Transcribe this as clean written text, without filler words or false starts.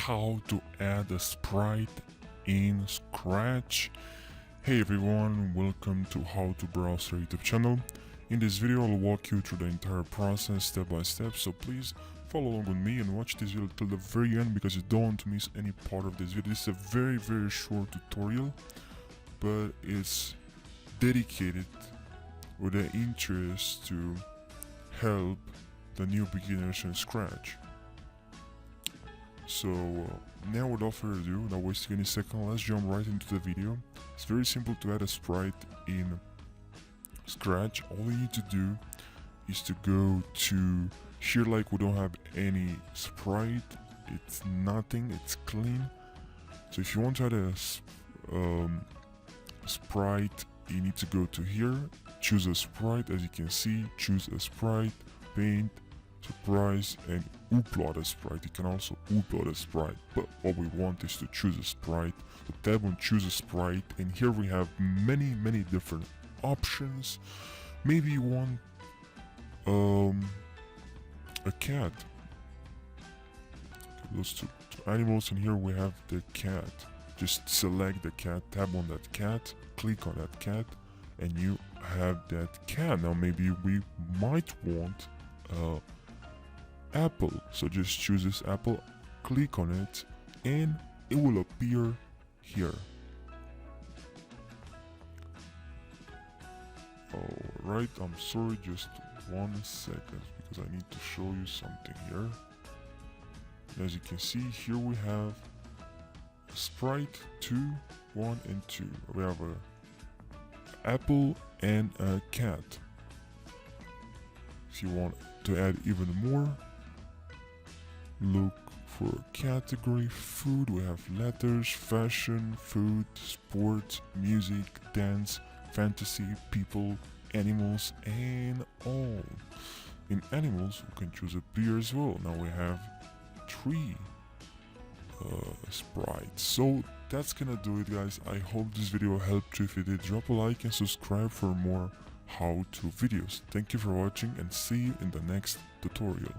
how to add a sprite in Scratch. Hey everyone, welcome to HowToBrowser YouTube channel. In this video I'll walk you through the entire process step by step, so please follow along with me and watch this video till the very end because you don't want to miss any part of this video. This is a very short tutorial, but it's dedicated with the interest to help the new beginners in Scratch. So now without further ado, not wasting any second, let's jump right into the video. It's very simple to add a sprite in Scratch. All you need to do is to go to here, like we don't have any sprite, it's nothing, it's clean. So if you want to add a sprite, you need to go to here, choose a sprite. As you can see, choose a sprite, paint, surprise, and upload a sprite. You can also upload a sprite, but what we want is to choose a sprite. So tab on choose a sprite, and here we have many different options. Maybe you want a cat. Those two animals, and here we have the cat. Just select the cat, tab on that cat, click on that cat, and you have that cat. Now maybe we might want apple, so just choose this apple, click on it, and it will appear here. Alright, I'm sorry, just 1 second because I need to show you something here. As you can see, here we have sprite 2, 1, and 2. We have a apple and a cat. If you want to add even more, look for category food. We have letters, fashion, food, sports, music, dance, fantasy, people, animals, and all. In animals, we can choose a beer as well. Now we have 3 sprites. So that's gonna do it, guys. I hope this video helped you. If it did, drop a like and subscribe for more how-to videos. Thank you for watching and see you in the next tutorial.